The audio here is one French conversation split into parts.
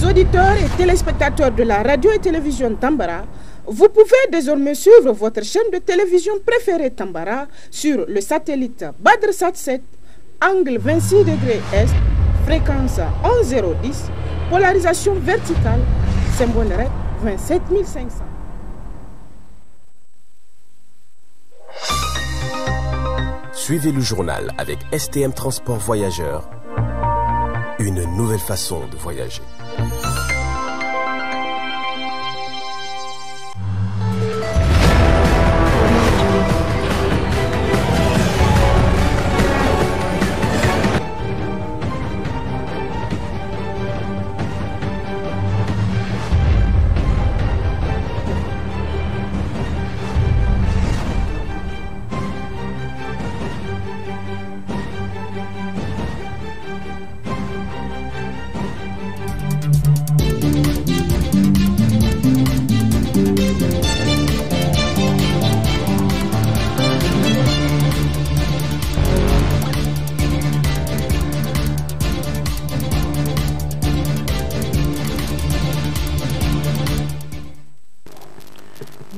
auditeurs et téléspectateurs de la radio et télévision Tambara, vous pouvez désormais suivre votre chaîne de télévision préférée Tambara sur le satellite BadrSat 7, angle 26 degrés Est, fréquence 11010, polarisation verticale, symbole REC 27500. Suivez le journal avec STM Transport Voyageurs, une nouvelle façon de voyager.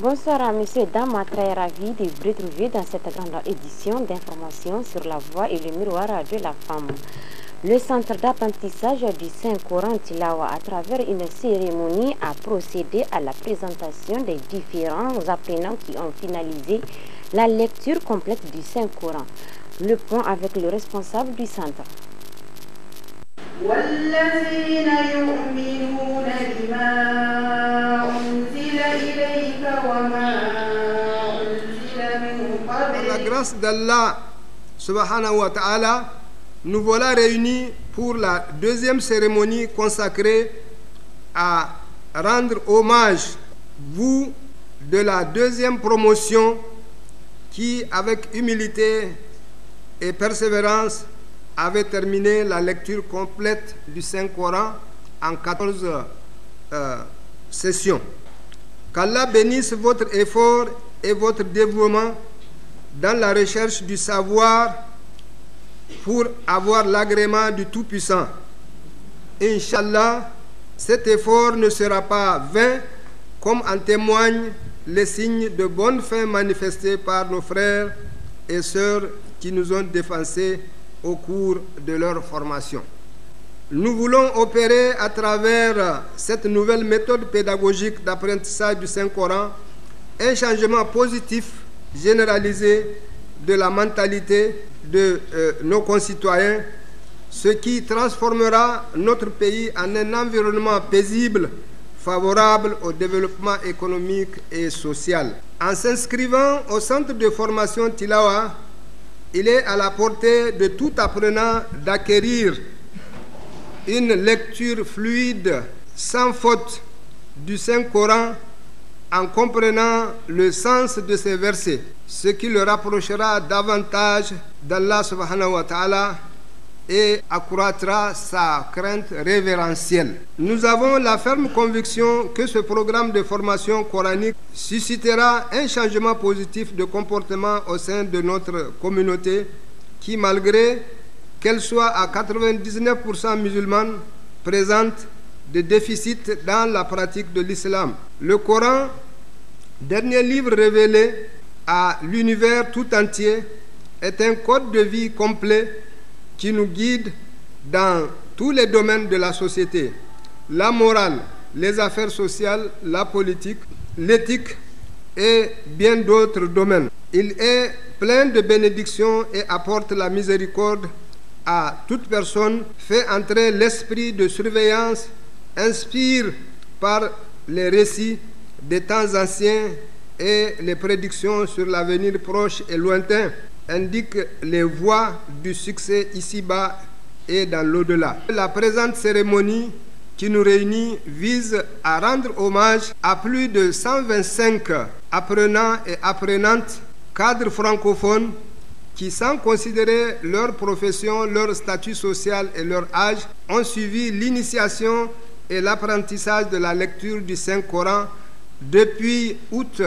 Bonsoir messieurs et dames, très ravi de vous retrouver dans cette grande édition d'information sur la voix et le miroir de la femme. Le centre d'apprentissage du Saint-Coran Tilawa, à travers une cérémonie, a procédé à la présentation des différents apprenants qui ont finalisé la lecture complète du Saint-Coran. Le point avec le responsable du centre. Par la grâce d'Allah subhanahu wa ta'ala, nous voilà réunis pour la deuxième cérémonie consacrée à rendre hommage, vous, de la deuxième promotion qui, avec humilité et persévérance, avait terminé la lecture complète du Saint-Coran en 14 sessions. Qu'Allah bénisse votre effort et votre dévouement dans la recherche du savoir pour avoir l'agrément du Tout-Puissant. Inch'Allah, cet effort ne sera pas vain, comme en témoignent les signes de bonne fin manifestés par nos frères et sœurs qui nous ont défensés au cours de leur formation. Nous voulons opérer à travers cette nouvelle méthode pédagogique d'apprentissage du Saint-Coran un changement positif généralisé de la mentalité de nos concitoyens, ce qui transformera notre pays en un environnement paisible, favorable au développement économique et social. En s'inscrivant au centre de formation Tilawa, il est à la portée de tout apprenant d'acquérir une lecture fluide, sans faute, du Saint-Coran en comprenant le sens de ces versets, ce qui le rapprochera davantage d'Allah subhanahu wa ta'ala et accroîtra sa crainte révérentielle. Nous avons la ferme conviction que ce programme de formation coranique suscitera un changement positif de comportement au sein de notre communauté qui, malgré qu'elle soit à 99% musulmane, présente des déficits dans la pratique de l'islam. Le Coran, dernier livre révélé à l'univers tout entier, est un code de vie complet qui nous guide dans tous les domaines de la société, la morale, les affaires sociales, la politique, l'éthique et bien d'autres domaines. Il est plein de bénédictions et apporte la miséricorde à toute personne, fait entrer l'esprit de surveillance, inspire par les récits des temps anciens et les prédictions sur l'avenir proche et lointain, indique les voies du succès ici-bas et dans l'au-delà. La présente cérémonie qui nous réunit vise à rendre hommage à plus de 125 apprenants et apprenantes, cadres francophones, qui, sans considérer leur profession, leur statut social et leur âge, ont suivi l'initiation et l'apprentissage de la lecture du Saint-Coran depuis août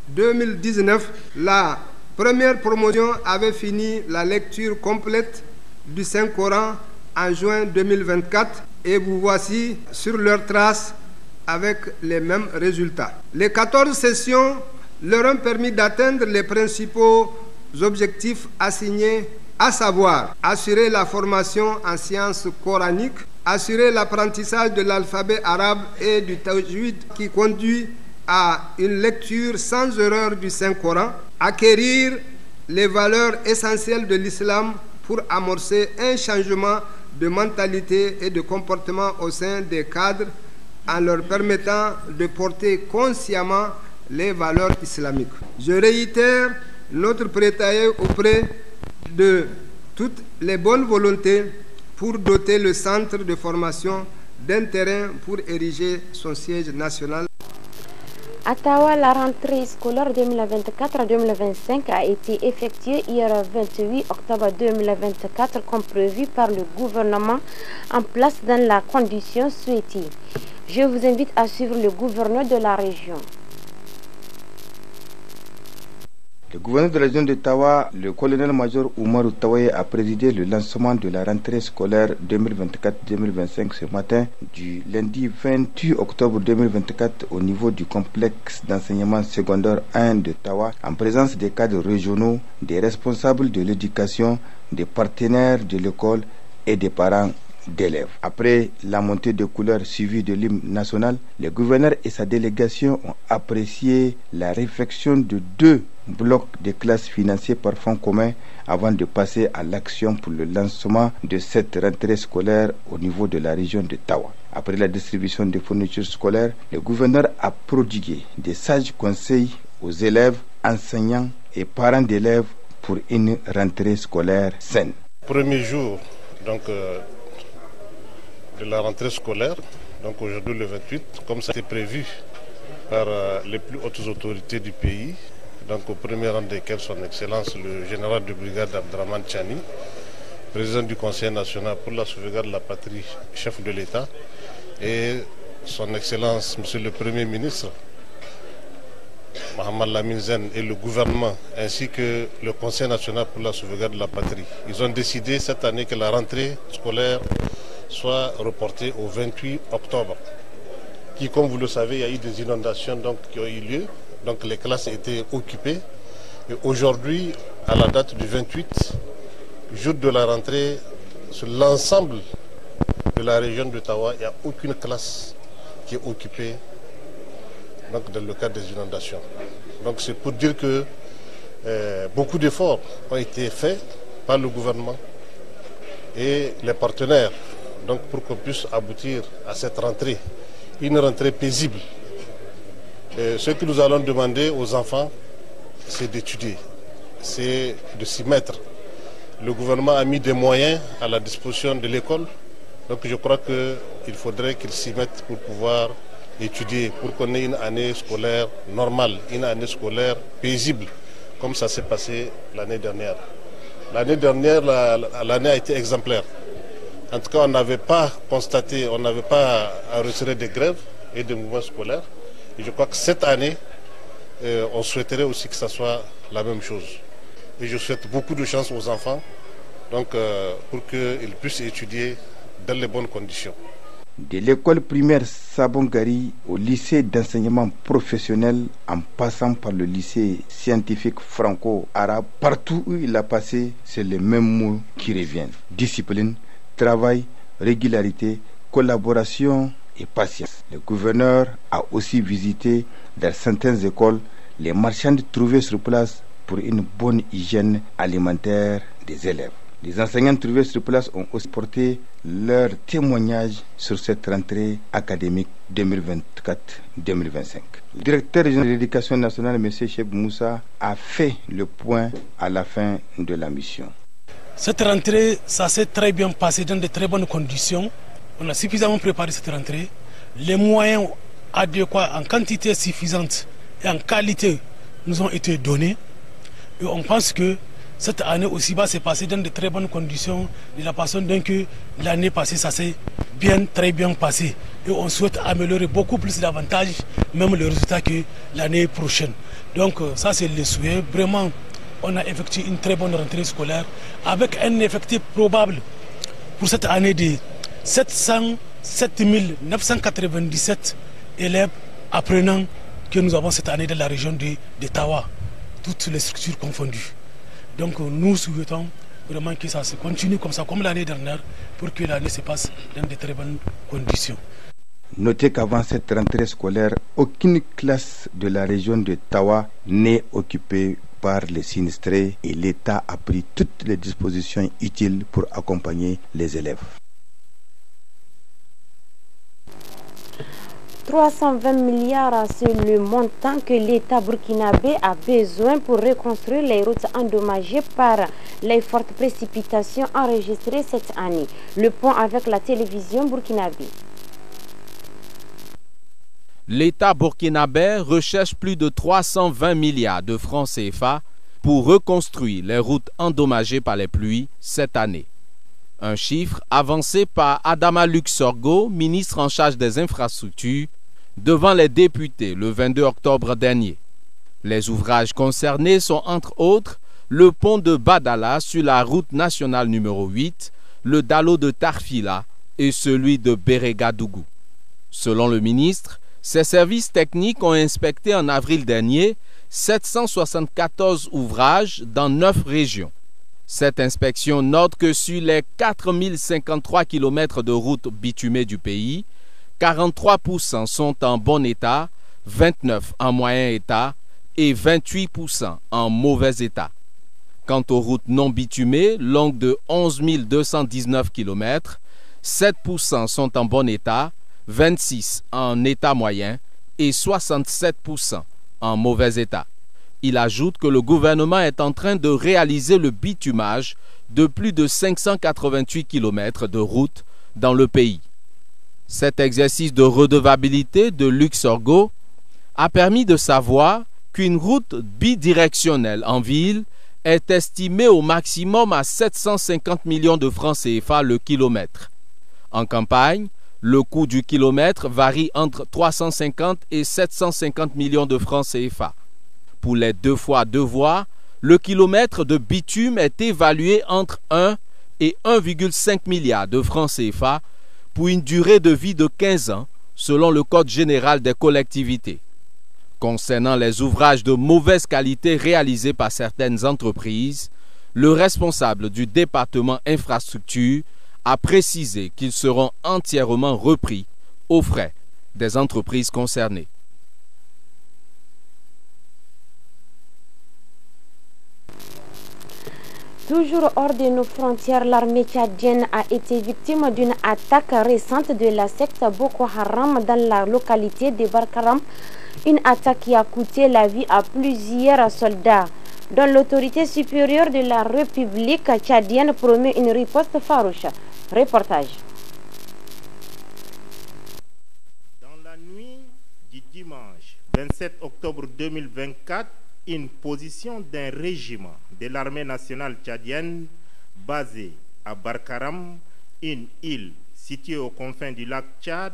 2019. La première promotion avait fini la lecture complète du Saint-Coran en juin 2024 et vous voici sur leurs traces avec les mêmes résultats. Les 14 sessions leur ont permis d'atteindre les principaux objectifs assignés, à savoir assurer la formation en sciences coraniques, assurer l'apprentissage de l'alphabet arabe et du tajwid qui conduit à une lecture sans erreur du Saint-Coran, acquérir les valeurs essentielles de l'islam pour amorcer un changement de mentalité et de comportement au sein des cadres en leur permettant de porter consciemment les valeurs islamiques. Je réitère notre plaidoyer auprès de toutes les bonnes volontés pour doter le centre de formation d'un terrain pour ériger son siège national. À Tawa, la rentrée scolaire 2024-2025 a été effectuée hier 28 octobre 2024 comme prévu par le gouvernement en place dans la condition souhaitée. Je vous invite à suivre le gouverneur de la région. Le gouverneur de la région de Tawa, le colonel-major Oumarou Tawaye, a présidé le lancement de la rentrée scolaire 2024-2025 ce matin, du lundi 28 octobre 2024 au niveau du complexe d'enseignement secondaire 1 de Tawa, en présence des cadres régionaux, des responsables de l'éducation, des partenaires de l'école et des parents d'élèves. Après la montée de couleurs suivie de l'hymne national, le gouverneur et sa délégation ont apprécié la réflexion de 2 blocs de classes financés par fonds communs avant de passer à l'action pour le lancement de cette rentrée scolaire au niveau de la région de Tawa. Après la distribution des fournitures scolaires, le gouverneur a prodigué des sages conseils aux élèves, enseignants et parents d'élèves pour une rentrée scolaire saine. Premier jour de la rentrée scolaire, donc aujourd'hui le 28, comme ça a été prévu par les plus hautes autorités du pays, donc au premier rang desquels son Excellence le général de brigade Abdraman Tchani, président du Conseil national pour la sauvegarde de la patrie, chef de l'État, et son Excellence Monsieur le Premier ministre Mohamed Lamine Zen et le gouvernement, ainsi que le Conseil national pour la sauvegarde de la patrie. Ils ont décidé cette année que la rentrée scolaire soit reportée au 28 octobre, qui, comme vous le savez, il y a eu des inondations qui ont eu lieu, donc les classes étaient occupées. Et aujourd'hui, à la date du 28, jour de la rentrée, sur l'ensemble de la région de Tawa, il n'y a aucune classe qui est occupée dans le cadre des inondations. Donc c'est pour dire que beaucoup d'efforts ont été faits par le gouvernement et les partenaires, donc pour qu'on puisse aboutir à cette rentrée, une rentrée paisible. Ce que nous allons demander aux enfants, c'est d'étudier, c'est de s'y mettre. Le gouvernement a mis des moyens à la disposition de l'école, donc je crois qu'il faudrait qu'ils s'y mettent pour pouvoir étudier, pour qu'on ait une année scolaire normale, une année scolaire paisible, comme ça s'est passé l'année dernière. L'année dernière, l'année a été exemplaire. En tout cas, on n'avait pas constaté, on n'avait pas enregistré des grèves et des mouvements scolaires. Et je crois que cette année, on souhaiterait aussi que ça soit la même chose. Et je souhaite beaucoup de chance aux enfants, donc, pour qu'ils puissent étudier dans les bonnes conditions. De l'école primaire Sabongari au lycée d'enseignement professionnel en passant par le lycée scientifique franco-arabe, partout où il a passé, c'est les mêmes mots qui reviennent. Discipline, travail, régularité, collaboration et patience. Le gouverneur a aussi visité dans certaines écoles les marchands trouvés sur place pour une bonne hygiène alimentaire des élèves. Les enseignants trouvés sur place ont aussi porté leur témoignage sur cette rentrée académique 2024-2025. Le directeur régional de l'éducation nationale, M. Cheb Moussa, a fait le point à la fin de la mission. Cette rentrée, ça s'est très bien passé dans de très bonnes conditions. On a suffisamment préparé cette rentrée. Les moyens adéquats en quantité suffisante et en qualité nous ont été donnés. Et on pense que cette année aussi va se passer dans de très bonnes conditions de la façon dont l'année passée ça s'est très bien passé. Et on souhaite améliorer beaucoup plus davantage même le résultat que l'année prochaine. Donc ça c'est le souhait. Vraiment, on a effectué une très bonne rentrée scolaire avec un effectif probable pour cette année de 700 7997 élèves apprenants que nous avons cette année dans la région de Tawa, toutes les structures confondues. Donc nous souhaitons vraiment que ça se continue comme ça, comme l'année dernière, pour que l'année se passe dans de très bonnes conditions. Notez qu'avant cette rentrée scolaire, aucune classe de la région de Tawa n'est occupée par les sinistrés et l'État a pris toutes les dispositions utiles pour accompagner les élèves. 320 milliards, c'est le montant que l'État burkinabé a besoin pour reconstruire les routes endommagées par les fortes précipitations enregistrées cette année. Le point avec la télévision burkinabé. L'État burkinabé recherche plus de 320 milliards de francs CFA pour reconstruire les routes endommagées par les pluies cette année. Un chiffre avancé par Adama Luxorgo, ministre en charge des infrastructures, devant les députés le 22 octobre dernier. Les ouvrages concernés sont entre autres le pont de Badala sur la route nationale numéro 8, le Dalo de Tarfila et celui de Beregadougou. Selon le ministre, ses services techniques ont inspecté en avril dernier 774 ouvrages dans 9 régions. Cette inspection note que sur les 4053 km de routes bitumées du pays, 43% sont en bon état, 29% en moyen état et 28% en mauvais état. Quant aux routes non bitumées, longues de 11 219 km, 7% sont en bon état, 26% en état moyen et 67% en mauvais état. Il ajoute que le gouvernement est en train de réaliser le bitumage de plus de 588 km de routes dans le pays. Cet exercice de redevabilité de Luxorgo a permis de savoir qu'une route bidirectionnelle en ville est estimée au maximum à 750 millions de francs CFA le kilomètre. En campagne, le coût du kilomètre varie entre 350 et 750 millions de francs CFA. Pour les 2 fois 2 voies, le kilomètre de bitume est évalué entre 1 et 1,5 milliard de francs CFA pour une durée de vie de 15 ans, selon le Code général des collectivités. Concernant les ouvrages de mauvaise qualité réalisés par certaines entreprises, le responsable du département infrastructure a précisé qu'ils seront entièrement repris aux frais des entreprises concernées. Toujours hors de nos frontières, l'armée tchadienne a été victime d'une attaque récente de la secte Boko Haram dans la localité de Barkaram. Une attaque qui a coûté la vie à plusieurs soldats, dont l'autorité supérieure de la République tchadienne promet une riposte farouche. Reportage. Dans la nuit du dimanche 27 octobre 2024, une position d'un régiment de l'armée nationale tchadienne basé à Barkaram, une île située aux confins du lac Tchad,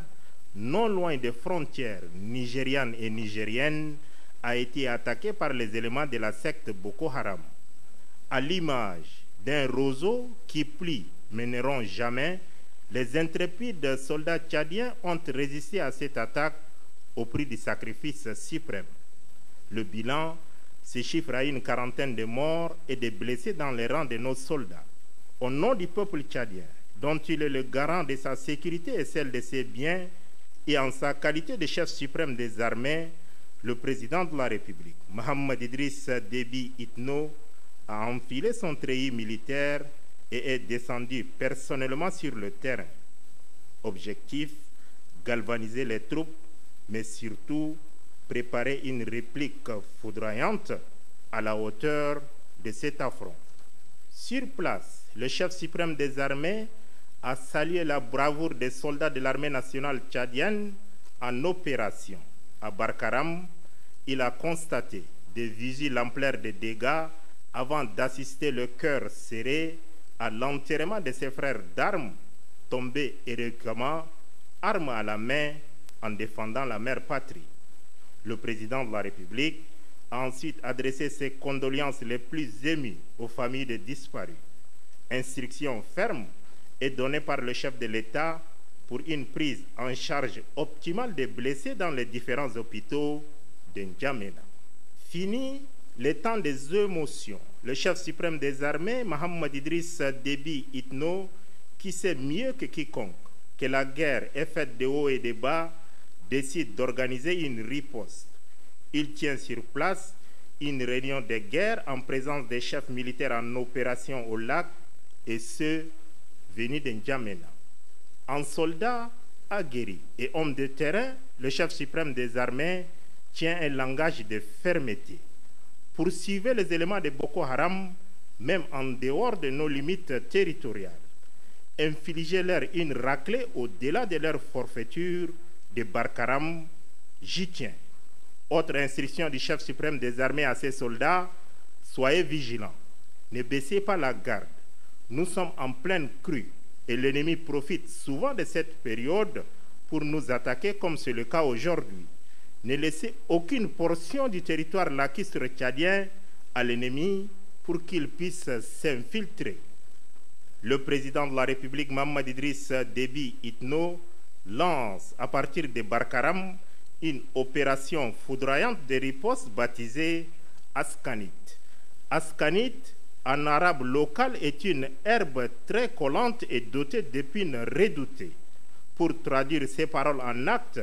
non loin des frontières nigérianes et nigériennes, a été attaquée par les éléments de la secte Boko Haram. À l'image d'un roseau qui plie mais ne rompt jamais, les intrépides soldats tchadiens ont résisté à cette attaque au prix du sacrifice suprême. Le bilan se chiffre à une quarantaine de morts et de blessés dans les rangs de nos soldats. Au nom du peuple tchadien, dont il est le garant de sa sécurité et celle de ses biens, et en sa qualité de chef suprême des armées, le président de la République, Mohamed Idriss Déby Itno, a enfilé son treillis militaire et est descendu personnellement sur le terrain. Objectif, galvaniser les troupes, mais surtout préparer une réplique foudroyante à la hauteur de cet affront. Sur place, le chef suprême des armées a salué la bravoure des soldats de l'armée nationale tchadienne en opération. À Barkaram, il a constaté de visu l'ampleur des dégâts avant d'assister le cœur serré à l'enterrement de ses frères d'armes tombés héroïquement, armes à la main, en défendant la mère patrie. Le président de la République a ensuite adressé ses condoléances les plus émues aux familles des disparus. Instruction ferme est donnée par le chef de l'État pour une prise en charge optimale des blessés dans les différents hôpitaux de N'Djamena. Fini les temps des émotions. Le chef suprême des armées, Mohamed Idriss Déby Itno, qui sait mieux que quiconque que la guerre est faite de hauts et de bas, décide d'organiser une riposte. Il tient sur place une réunion de guerre en présence des chefs militaires en opération au lac et ceux venus de N'Djamena. En soldat aguerri et homme de terrain, le chef suprême des armées tient un langage de fermeté. Poursuivez les éléments de Boko Haram, même en dehors de nos limites territoriales. Infligez-leur une raclée au-delà de leur forfaiture de Barkaram, j'y tiens. Autre instruction du chef suprême des armées à ses soldats, soyez vigilants, ne baissez pas la garde. Nous sommes en pleine crue et l'ennemi profite souvent de cette période pour nous attaquer comme c'est le cas aujourd'hui. Ne laissez aucune portion du territoire lacustre tchadien à l'ennemi pour qu'il puisse s'infiltrer. Le président de la République, Mohamed Idriss Déby Itno, lance à partir de Barkaram une opération foudroyante de riposte baptisée Askanit. Askanit, en arabe local, est une herbe très collante et dotée d'épines redoutées. Pour traduire ces paroles en actes,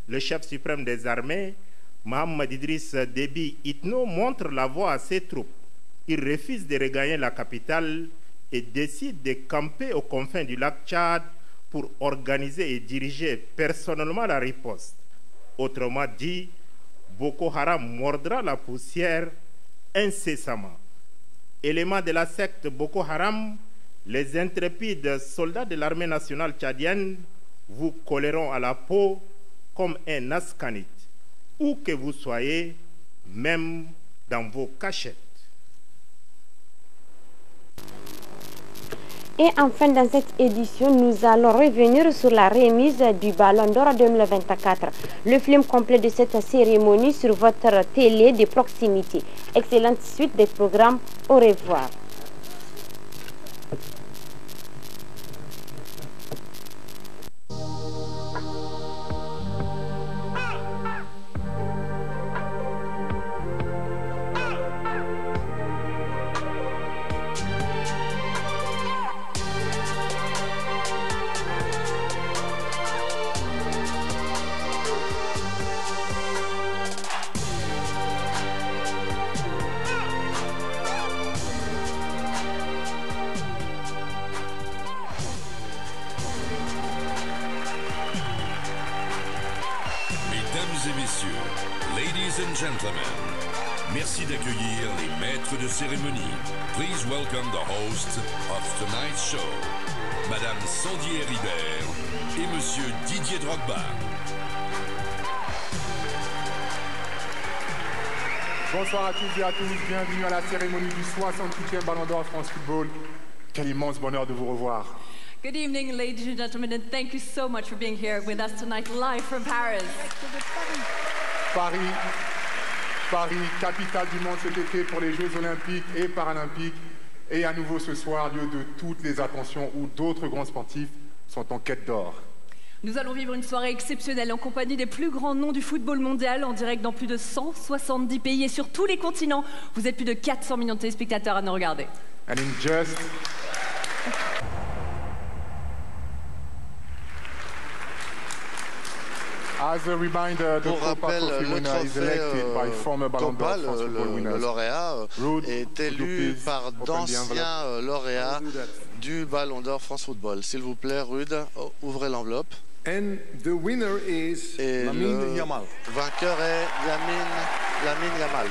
le chef suprême des armées, Mohamed Idriss Déby Itno, montre la voie à ses troupes. Il refuse de regagner la capitale et décide de camper aux confins du lac Tchad pour organiser et diriger personnellement la riposte. Autrement dit, Boko Haram mordra la poussière incessamment. Éléments de la secte Boko Haram, les intrépides soldats de l'armée nationale tchadienne vous colleront à la peau comme un askanite, où que vous soyez, même dans vos cachettes. Et enfin, dans cette édition, nous allons revenir sur la remise du Ballon d'Or 2024. Le film complet de cette cérémonie sur votre télé de proximité. Excellente suite des programmes. Au revoir. Merci d'accueillir les maîtres de cérémonie. Please welcome the hosts of tonight's show, Madame Sandy Ribert et Monsieur Didier Drogba. Bonsoir à tous et à tous, bienvenue à la cérémonie du 68e Ballon d'Or France Football. Quel immense bonheur de vous revoir. Good evening, ladies and gentlemen, and thank you so much for being here with us tonight, live from Paris. Paris, capitale du monde cet été pour les Jeux Olympiques et Paralympiques. Et à nouveau ce soir, lieu de toutes les attentions où d'autres grands sportifs sont en quête d'or. Nous allons vivre une soirée exceptionnelle en compagnie des plus grands noms du football mondial, en direct dans plus de 170 pays et sur tous les continents. Vous êtes plus de 400 millions de téléspectateurs à nous regarder. And in just... Pour rappel, le trophée Copa, le lauréat, est élu par d'anciens lauréats du Ballon d'Or France Football. S'il vous plaît, Rude, ouvrez l'enveloppe. Et le vainqueur est Lamine Yamal.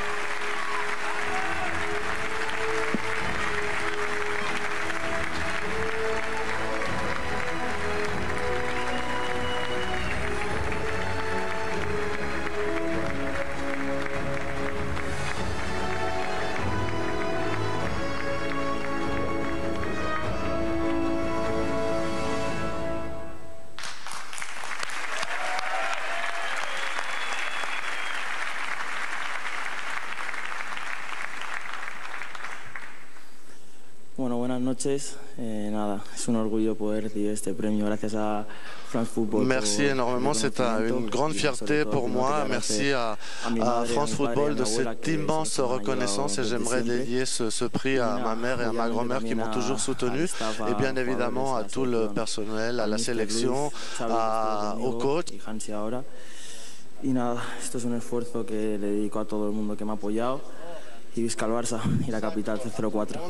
Bueno, buenas noches. Nada, es un orgullo poder recibir este premio gracias a France Football. Merci énormément, c'est une grande fierté pour moi. Merci à France Football de cette immense reconnaissance et j'aimerais dédier ce prix à ma mère et à ma grand-mère qui m'ont toujours soutenu et bien évidemment à tout le personnel, à la sélection, au coach. Y nada, esto es un esfuerzo que le dedico a todo el mundo que me ha apoyado. Y visca el Barça y la capital 04.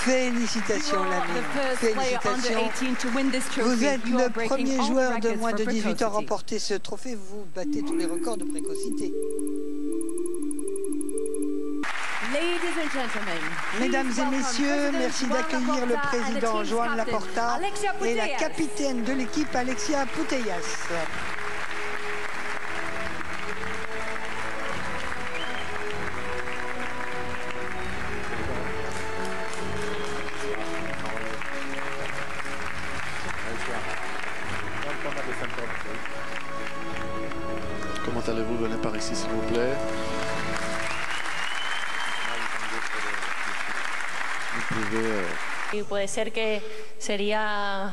Félicitations l'ami, félicitations. Vous êtes le premier joueur de moins de 18 ans à remporter ce trophée. Vous battez tous les records de précocité. Mesdames et messieurs, merci d'accueillir le président Joan Laporta et la capitaine de l'équipe Alexia Putellas. Comment allez-vous? Venez par ici s'il vous plaît. Y puede ser que sería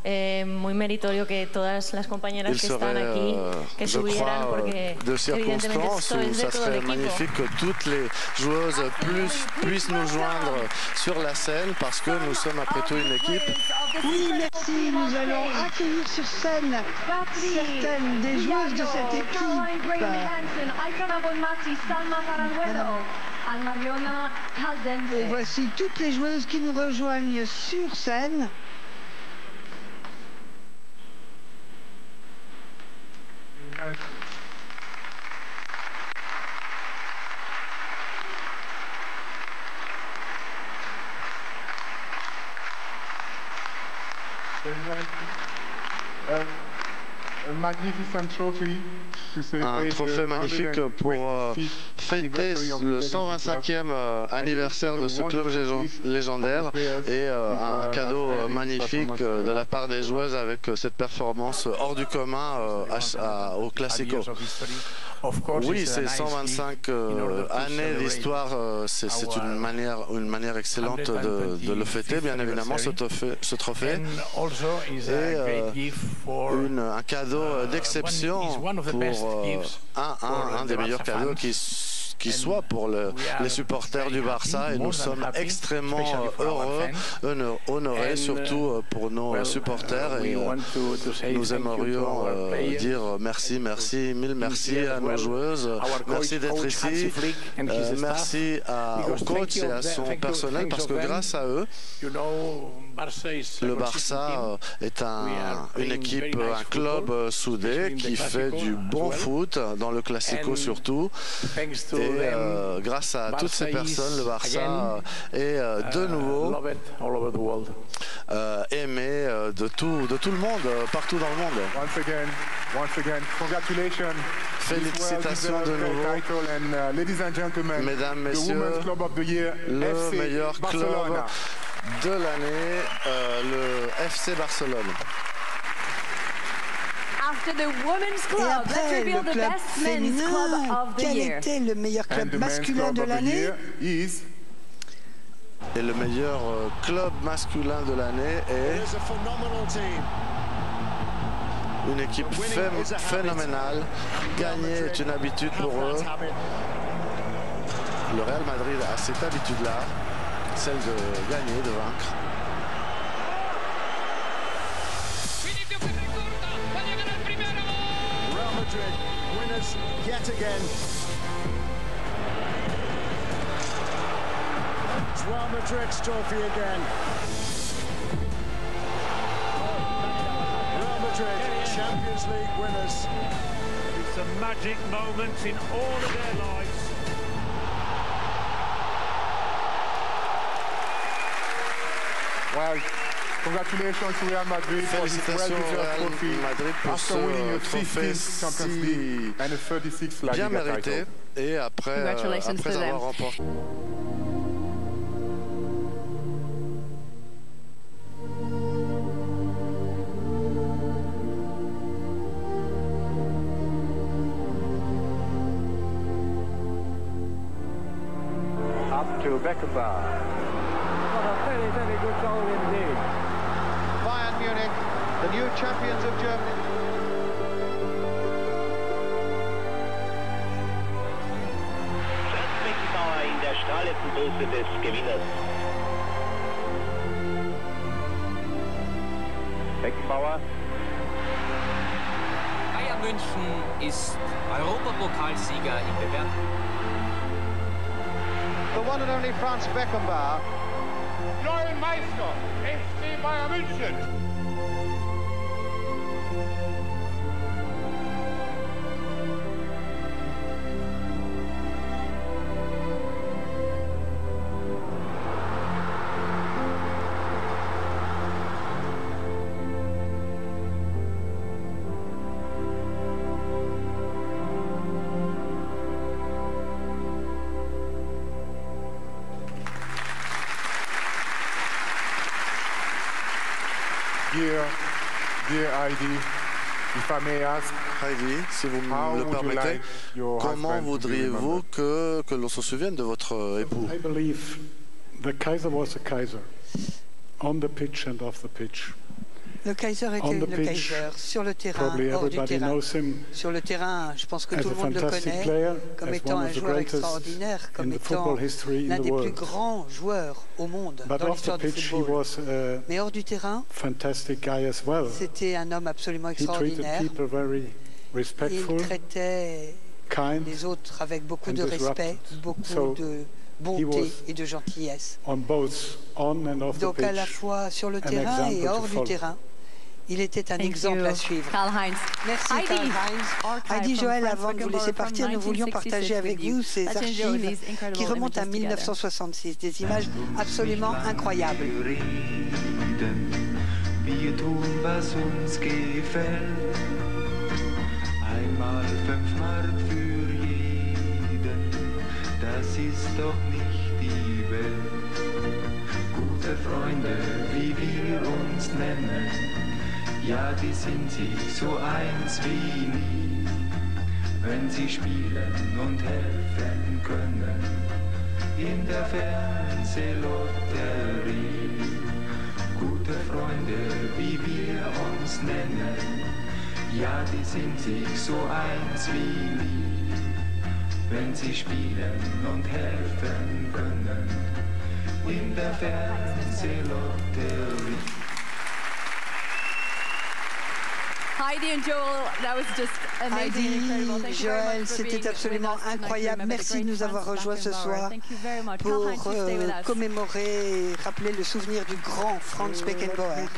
muy meritorio que todas las compañeras que están aquí que subieran porque evidentemente esto es de todo el equipo. Magnifique que toutes les joueuses puissent nous joindre sur la scène parce que nous sommes après tout une équipe. Oui, merci. Nous allons accueillir sur scène certaines des joueuses de cette équipe. Et voici toutes les joueuses qui nous rejoignent sur scène. Un trophée magnifique pour fêter le 125e anniversaire de ce club légendaire et un cadeau magnifique de la part des joueuses avec cette performance hors du commun au Classico. Oui, c'est 125 années d'histoire, c'est une manière excellente de le fêter, bien évidemment, ce trophée. Et un cadeau d'exception pour un des meilleurs cadeaux qui soit pour les supporters du Barça et nous sommes extrêmement heureux, honorés surtout pour nos supporters et nous aimerions dire merci, mille merci à nos joueuses, merci d'être ici, merci au coach et à son personnel parce que grâce à eux, le Barça est une équipe, un club soudé qui fait du bon foot dans le Classico surtout. Et grâce à toutes ces personnes, le Barça est de nouveau aimé de tout le monde, partout dans le monde. Once again, congratulations. Félicitations de nouveau. Mesdames, messieurs, le meilleur club de l'année, le FC Barcelone. Et après le club féminin, quel était le meilleur club masculin de l'année? Et le meilleur club masculin de l'année est une équipe phénoménale. Gagner est une habitude pour eux. Le Real Madrid a cette habitude-là, celle de gagner, de vaincre. Madrid, winners yet again. Real Madrid's trophy again. Real Madrid, Champions League winners. It's a magic moment in all of their lives. Well, congratulations to Real Madrid for this well-deserved trophy after winning a 15th Champions League and a 36th La Liga title. Et après avoir remporté. to Beckenbauer. What a very, very good goal indeed. Bayern Munich, the new champions of Germany. Beckenbauer in der strahlenden Dose des Gewinners. Beckenbauer. Bayern München ist Europapokalsieger im Bewerb. The one and only Franz Beckenbauer. Neuen Meister, FC Bayern München. Dear Heidi, if I may ask, Heidi, si vous me le permettez, comment voudriez-vous que l'on se souvienne de votre époux? I believe the Kaiser was a Kaiser, on the pitch and off the pitch. Le Kaiser était le Kaiser, sur le terrain, hors du terrain. Sur le terrain, je pense que tout le monde le connaît comme étant un joueur extraordinaire, comme étant l'un des plus grands joueurs au monde dans l'histoire du football. Mais hors du terrain, c'était un homme absolument extraordinaire. Il traitait les autres avec beaucoup de respect, beaucoup de bonté et de gentillesse. Donc à la fois sur le terrain et hors du terrain, il était un exemple à suivre. Karl-Heinz. Merci Karl-Heinz. Heidi, Joël, avant de vous laisser partir, nous voulions partager avec vous ces archives qui remontent à 1966, des images absolument incroyables. Einmal 5 Mark für jeden, das ist doch nicht die Welt. Gute Freunde, wie wir uns nennen, ja, die sind sich so eins wie nie. Wenn sie spielen und helfen können, in der Fernsehlotterie. Gute Freunde, wie wir uns nennen, ja, die sind sich so eins wie nie, wenn sie spielen und helfen können, in der Fernsehlotterie. Heidi and Joel, that was just amazing. Heidi, Joël, c'était absolument incroyable. Merci de nous avoir rejoints ce soir pour commémorer et rappeler le souvenir du grand Franz Beckenbauer.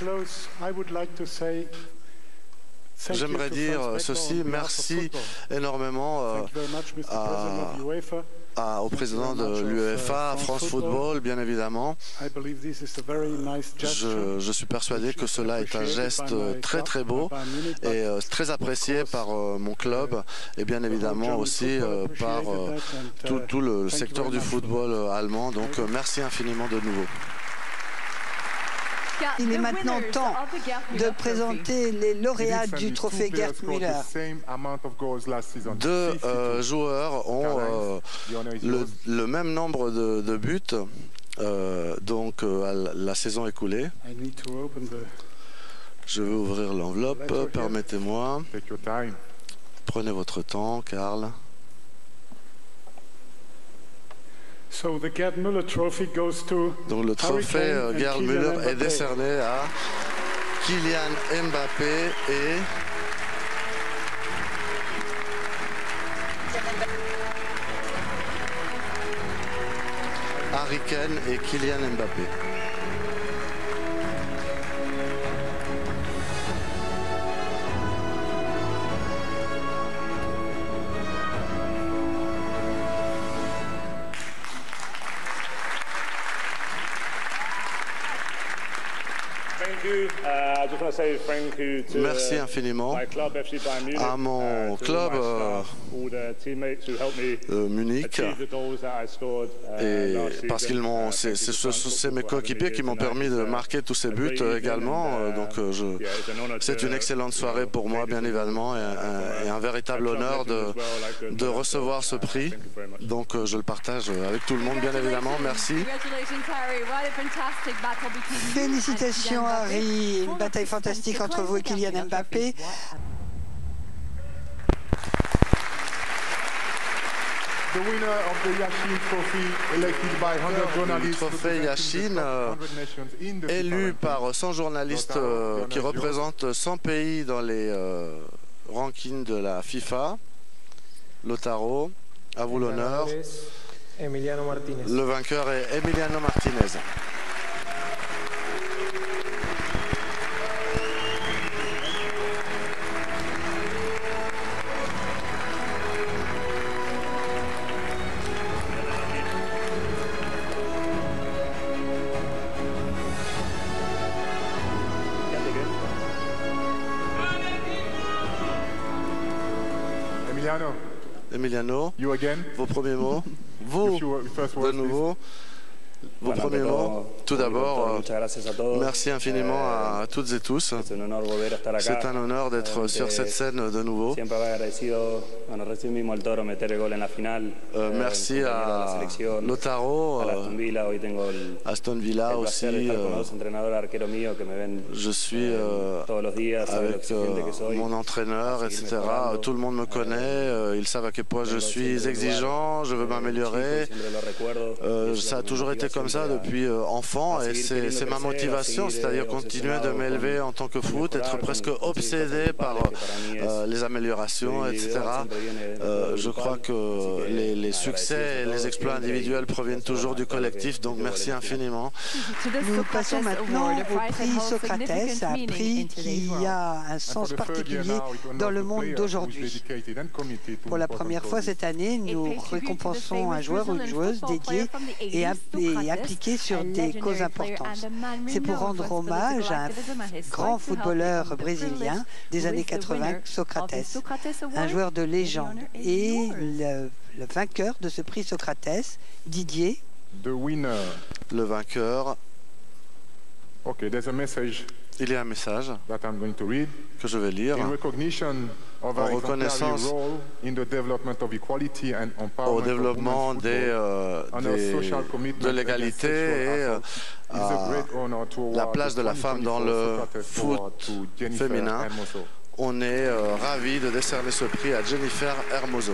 J'aimerais dire ceci, merci énormément au président de l'UEFA, France Football, bien évidemment. Je suis persuadé que cela est un geste très très beau et très apprécié par mon club et bien évidemment aussi par tout le secteur du football allemand. Donc merci infiniment de nouveau. Il est maintenant temps de présenter les lauréats du trophée Gerd Müller. 2 joueurs ont le même nombre de buts donc à la saison écoulée. Je vais ouvrir l'enveloppe, permettez-moi. Prenez votre temps, Karl. Donc le trophée Gerd Müller est décerné à Kylian Mbappé et Harry Kane et Kylian Mbappé. Merci infiniment à mon club Munich. Et parce qu'ils m'ont, c'est mes coéquipiers qui m'ont permis de marquer tous ces buts également. Donc c'est une excellente soirée pour moi, bien évidemment, et un véritable honneur de recevoir ce prix. Donc je le partage avec tout le monde, bien évidemment. Merci. Félicitations Harry, une bataille fantastique entre vous et Kylian Mbappé. Le trophée Yashin, élu par 100 journalistes qui représentent 100 pays dans les rankings de la FIFA. Lautaro, à vous l'honneur. Le vainqueur est Emiliano Martinez. Emiliano, vos premiers mots. Vous, de nouveau, vos premiers mots. Tout d'abord, merci infiniment à toutes et tous. C'est un honneur d'être sur cette scène de nouveau. Merci à Lautaro, Aston Villa aussi. Je suis avec mon entraîneur, etc. Tout le monde me connaît. Ils savent à quel point je suis exigeant, je veux m'améliorer. Ça a toujours été comme ça depuis enfant et c'est ma motivation, c'est-à-dire continuer de m'élever en tant que foot, être presque obsédé par les améliorations, etc. Je crois que les succès et les exploits individuels proviennent toujours du collectif, donc merci infiniment. Nous passons maintenant au prix Socrates, un prix qui a un sens particulier dans le monde d'aujourd'hui. Pour la première fois cette année, nous récompensons un joueur ou une joueuse dédié et appliqué sur des causes importantes. C'est pour rendre hommage à un grand footballeur brésilien des années 80, Socrates, un joueur de légende. Et le vainqueur de ce prix Socrates, Didier. Le vainqueur. Il y a un message que je vais lire. En reconnaissance au développement de l'égalité et la place de la femme dans le foot féminin, on est ravis de décerner ce prix à Jennifer Hermoso.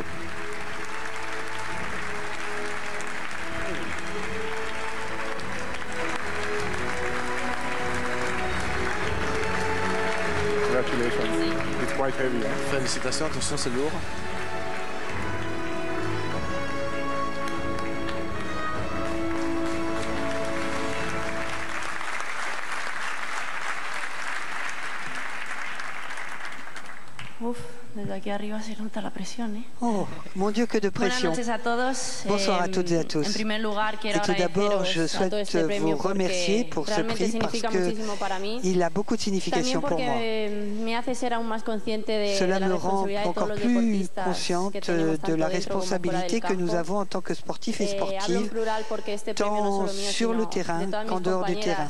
Félicitations, attention, c'est lourd. Desde aquí arriba se nota la presión, ¿eh? Oh, mon Dieu, que de pression. Bonsoir à toutes et à tous. Et tout d'abord, je souhaite vous remercier pour ce prix parce qu'il a beaucoup de signification pour moi. Cela me rend encore plus consciente de la responsabilité que nous avons en tant que sportifs et sportives, tant sur le terrain qu'en dehors du terrain.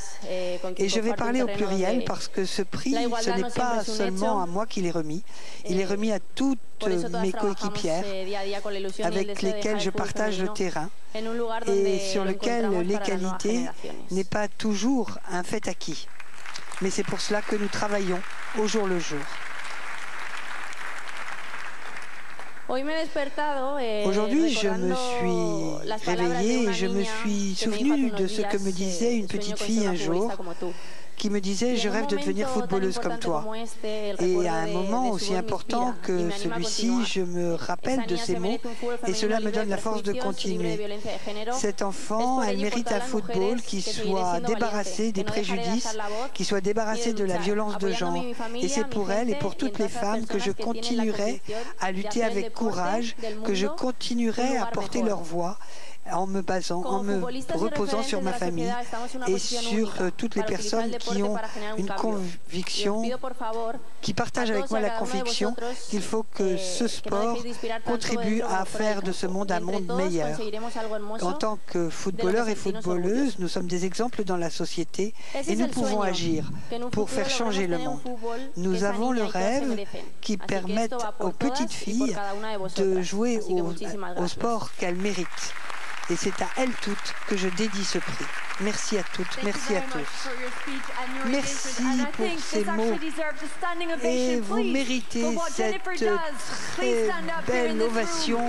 Et je vais parler au pluriel parce que ce prix, ce n'est pas seulement à moi qu'il est remis, il est remis à toutes mes coéquipières avec lesquelles je partage le terrain et sur lequel l'égalité n'est pas toujours un fait acquis. Mais c'est pour cela que nous travaillons au jour le jour. Aujourd'hui, je me suis réveillée et je me suis souvenue de ce que me disait une petite fille un jour, qui me disait « Je rêve de devenir footballeuse comme toi ». Et à un moment aussi important que celui-ci, je me rappelle de ces mots et cela me donne la force de continuer. Cette enfant, elle mérite un football qui soit débarrassé des préjudices, qui soit débarrassé de la violence de genre. Et c'est pour elle et pour toutes les femmes que je continuerai à lutter avec courage, que je continuerai à porter leur voix en me reposant sur ma famille et sur toutes les personnes qui ont une conviction, qui partagent avec moi la conviction qu'il faut que ce sport contribue à faire de ce monde un monde meilleur. En tant que footballeurs et footballeuses, nous sommes des exemples dans la société et nous pouvons agir pour faire changer le monde. Nous avons le rêve qui permette aux petites filles de jouer au sport qu'elles méritent. Et c'est à elles toutes que je dédie ce prix. Merci à toutes, merci à tous. Merci pour ces mots. Et vous méritez cette très belle ovation.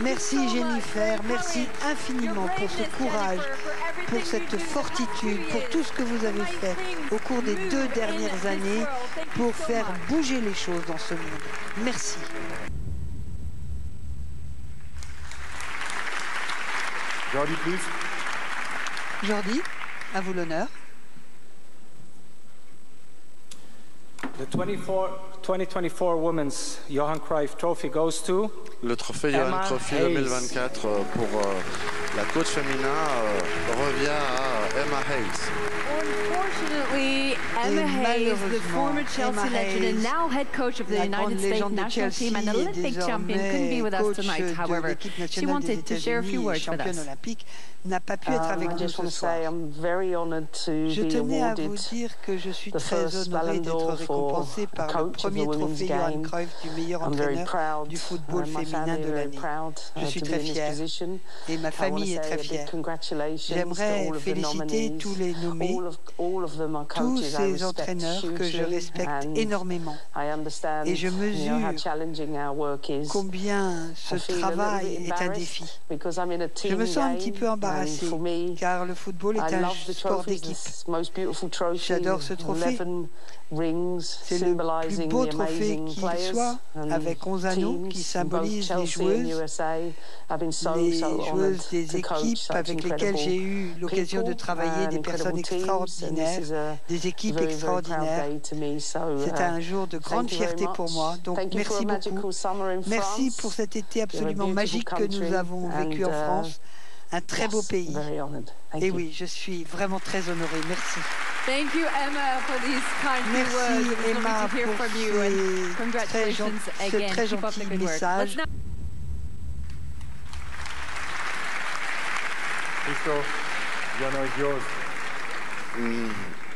Merci Jennifer, merci infiniment pour ce courage, pour cette fortitude, pour tout ce que vous avez fait au cours des 2 dernières années pour faire bouger les choses dans ce monde. Merci. Jordi, please. Jordi, à vous l'honneur. The 2024 Women's Johan Cruyff Trophy goes to le trophée Johan Cruyff 2024 pour la coach féminin revient à Emma Hayes. Unfortunately, Emma Hayes, the former Chelsea legend and now head coach of the United States national team and Olympic champion, couldn't be with us tonight. However, she wanted to share a few words with us. N'a pas pu être avec nous ce soir. Je tenais à vous dire que je suis très honorée d'être récompensée par le premier trophée Johan Cruyff du meilleur entraîneur du football féminin de l'année. Je suis très fière et ma famille est très fière. J'aimerais féliciter tous les nommés, tous ces entraîneurs que je respecte énormément. Et je mesure combien ce travail est un défi. Je me sens un petit peu embarrassée car le football est un sport d'équipe. J'adore ce trophée. C'est le plus beau trophée qu'il soit, avec 11 anneaux qui symbolisent les joueuses des équipes avec lesquelles j'ai eu l'occasion de travailler, des personnes extraordinaires, des équipes extraordinaires. C'est un jour de grande fierté pour moi, donc merci beaucoup. Merci pour cet été absolument magique que nous avons vécu en France. Un très beau pays. Et oui, je suis vraiment très honorée. Merci. Thank you, Emma, for these kind Merci, words. Emma, pour ce très gentil message.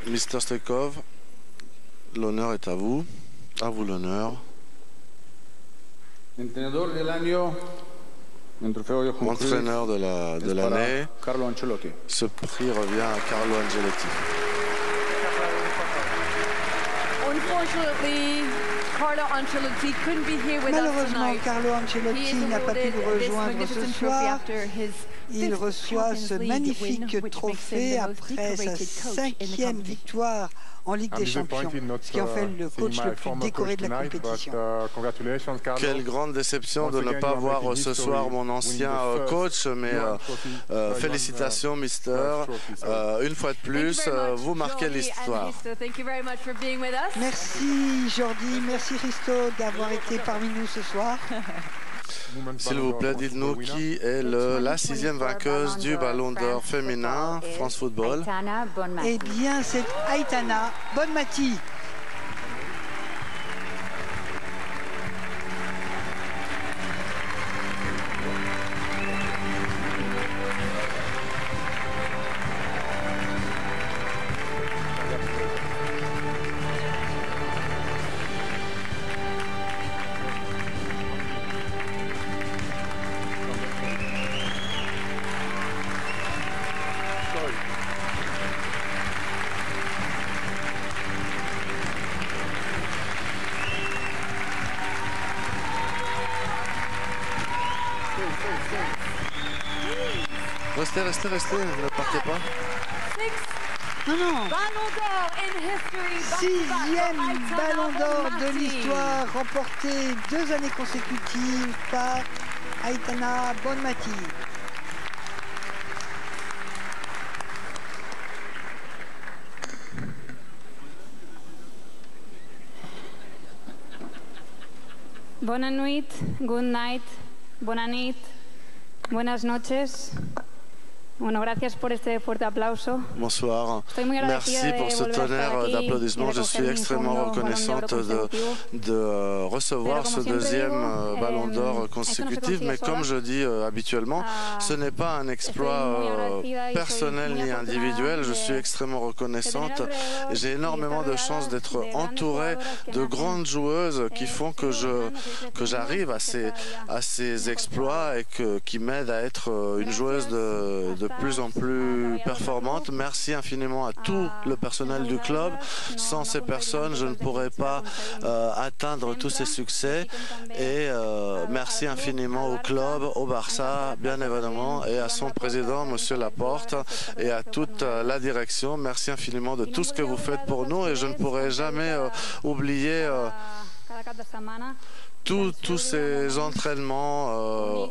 Mr. Stekov, l'honneur est à vous. À vous l'honneur. Entraîneur de l'année, ce prix revient à Carlo Ancelotti. Malheureusement, Carlo Ancelotti n'a pas pu nous rejoindre ce soir. Il reçoit ce magnifique trophée après sa 5e victoire en Ligue des Champions, ce qui en fait le coach le plus décoré de la compétition. Quelle grande déception de ne pas voir ce soir mon ancien coach, mais félicitations, Mister. Une fois de plus, vous marquez l'histoire. Merci Jordi, merci Risto d'avoir été parmi nous ce soir. S'il vous plaît, dites-nous qui est la 6e vainqueuse du Ballon d'Or féminin, France Football. Eh bien, c'est Aitana Bonmati. Restez, ne partez pas. Non. 6e Ballon d'Or de l'histoire, remporté 2 années consécutives par Aitana Bonmati. Bonne nuit, good night, bonne nuit. Buenas noches. Bueno, gracias por este fuerte aplauso. Bonsoir. Merci pour ce tonnerre d'applaudissements. Je suis extrêmement reconnaissante de recevoir ce deuxième ballon d'or consécutif. Mais comme je dis habituellement, ce n'est pas un exploit personnel ni individuel. Je suis extrêmement reconnaissante. J'ai énormément de chance d'être entourée de grandes joueuses qui font que j'arrive à ces exploits et qui m'aident à être une joueuse de plus en plus performante. Merci infiniment à tout le personnel du club. Sans ces personnes, je ne pourrais pas atteindre tous ces succès. Et merci infiniment au club, au Barça, bien évidemment, et à son président, M. Laporte, et à toute la direction. Merci infiniment de tout ce que vous faites pour nous. Et je ne pourrai jamais oublier tous ces entraînements,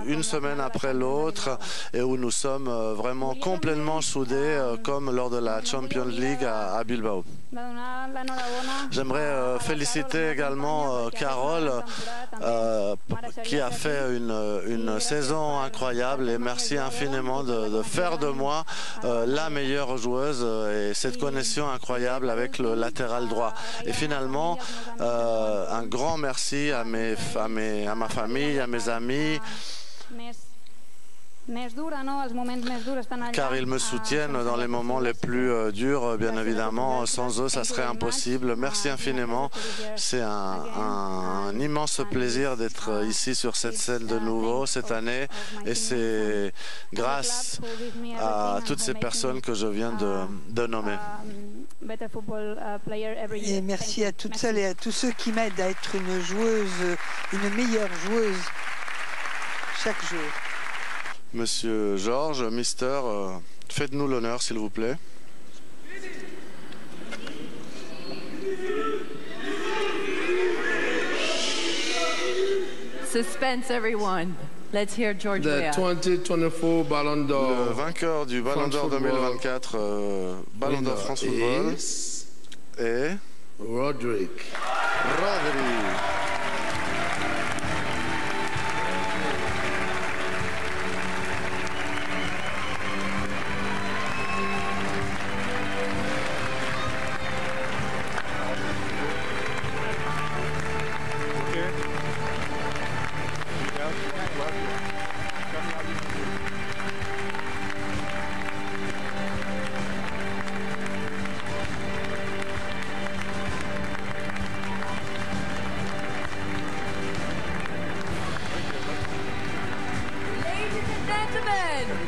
une semaine après l'autre, et où nous sommes vraiment complètement soudés, comme lors de la Champions League à Bilbao. J'aimerais féliciter également Carole, qui a fait une saison incroyable, et merci infiniment de faire de moi la meilleure joueuse, et cette connexion incroyable avec le latéral droit. Et finalement, un grand merci à ma famille, à mes amis, car ils me soutiennent dans les moments les plus durs, bien évidemment. Sans eux, ça serait impossible. Merci infiniment. C'est un immense plaisir d'être ici sur cette scène de nouveau cette année. Et c'est grâce à toutes ces personnes que je viens de nommer. Et merci à toutes celles et à tous ceux qui m'aident à être une joueuse, une meilleure joueuse chaque jour. Monsieur Georges, Mister, faites-nous l'honneur, s'il vous plaît. Suspense, everyone. Let's hear George Weah. Le vainqueur du Ballon d'Or 2024, Ballon d'Or France Football, est Rodri.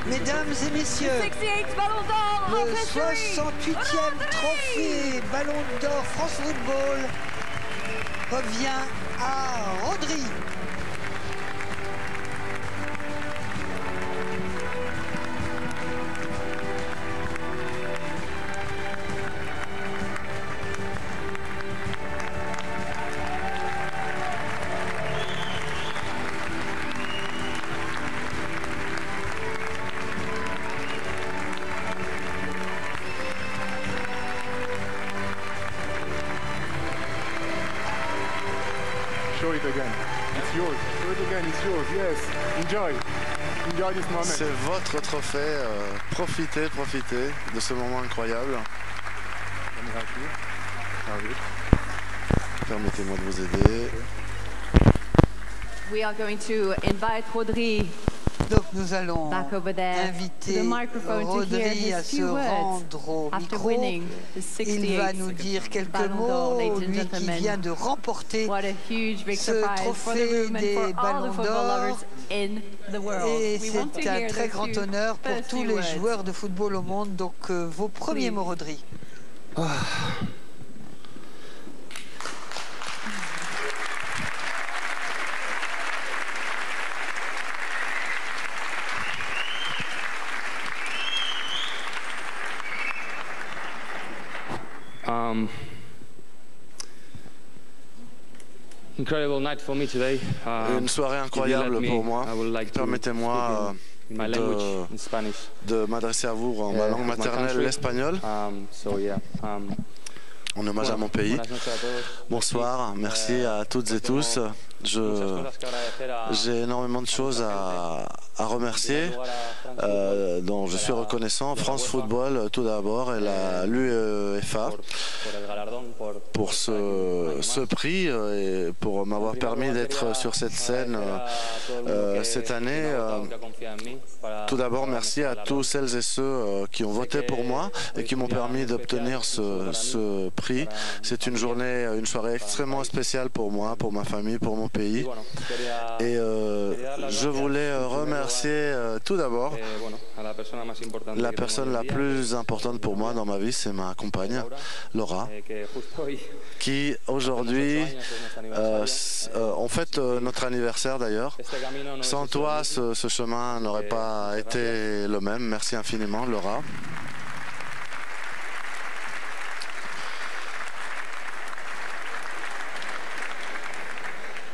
Mesdames et messieurs, le 68e trophée Ballon d'Or France Football revient à Rodri. Show it again. It's yours. Show it again. It's yours. Yes. Enjoy. Enjoy this moment. C'est votre trophée. Profitez de ce moment incroyable. Permettez-moi de vous aider. We are going to invite Rodri. Donc nous allons inviter Rodri à se rendre au micro. Il va nous dire quelques mots, lui qui vient de remporter ce trophée des Ballons d'Or. Et c'est un très grand honneur pour tous les joueurs de football au monde. Donc vos premiers mots, Rodri. Une soirée incroyable pour moi. Permettez-moi de m'adresser à vous en ma langue maternelle, l'espagnol, en hommage à mon pays. Bonsoir, merci à toutes et tous. J'ai énormément de choses à remercier, dont je suis reconnaissant. France Football tout d'abord et l'UEFA pour ce prix et pour m'avoir permis d'être sur cette scène cette année. Tout d'abord, merci à tous celles et ceux qui ont voté pour moi et qui m'ont permis d'obtenir ce prix. C'est une soirée extrêmement spéciale pour moi, pour ma famille, pour mon pays. Et je voulais remercier tout d'abord la personne la plus importante pour moi dans ma vie, c'est ma compagne Laura, qui aujourd'hui on fête notre anniversaire d'ailleurs. Sans toi, ce chemin n'aurait pas été le même. Merci infiniment Laura.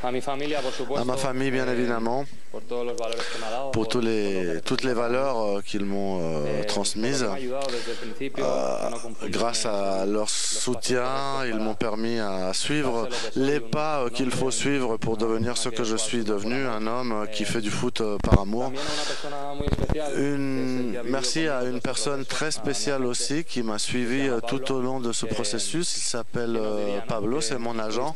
À ma famille, bien évidemment, pour toutes les valeurs qu'ils m'ont transmises. Grâce à leur soutien, ils m'ont permis à suivre les pas qu'il faut suivre pour devenir ce que je suis devenu, un homme qui fait du foot par amour. Merci à une personne très spéciale aussi qui m'a suivi tout au long de ce processus. Il s'appelle Pablo, c'est mon agent.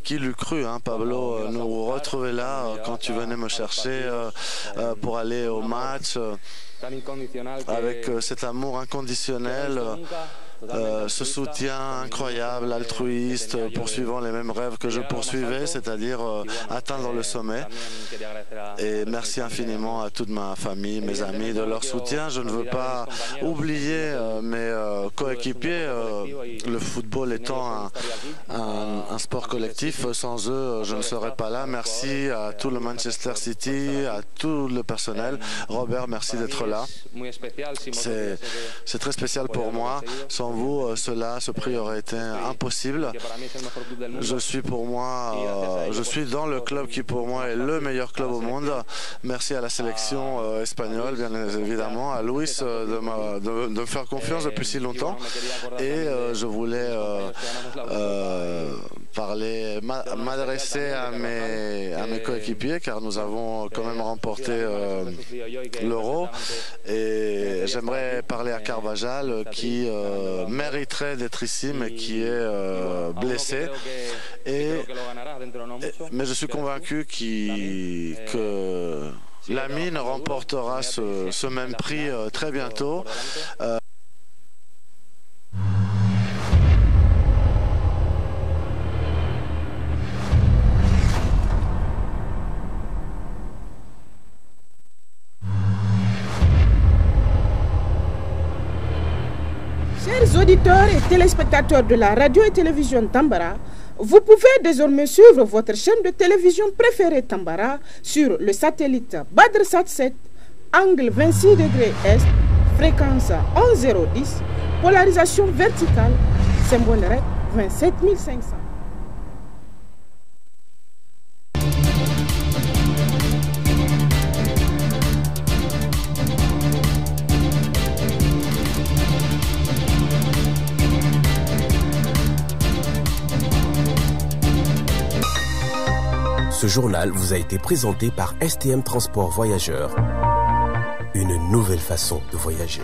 Qui l'eût cru, hein, Pablo, nous retrouver là quand tu venais me chercher pour aller au match avec cet amour inconditionnel. Ce soutien incroyable, altruiste, poursuivant les mêmes rêves que je poursuivais, c'est-à-dire atteindre le sommet. Et merci infiniment à toute ma famille, mes amis, de leur soutien. Je ne veux pas oublier mes coéquipiers, le football étant un sport collectif. Sans eux, je ne serais pas là. Merci à tout le Manchester City, à tout le personnel. Robert, merci d'être là. C'est très spécial pour moi. Sans vous, ce prix aurait été impossible. Je suis dans le club qui pour moi est le meilleur club au monde. Merci à la sélection espagnole, bien évidemment, à Luis de me faire confiance depuis si longtemps. Et je voulais m'adresser à mes coéquipiers, car nous avons quand même remporté l'Euro. Et j'aimerais parler à Carvajal qui mériterait d'être ici mais qui est blessé. Mais je suis convaincu que Lamine remportera ce même prix très bientôt. Chers auditeurs et téléspectateurs de la radio et télévision Tambara, vous pouvez désormais suivre votre chaîne de télévision préférée Tambara sur le satellite BadrSat 7, angle 26 degrés Est, fréquence 11010, polarisation verticale, symbole REC 27500. Ce journal vous a été présenté par STM Transport Voyageurs. Une nouvelle façon de voyager.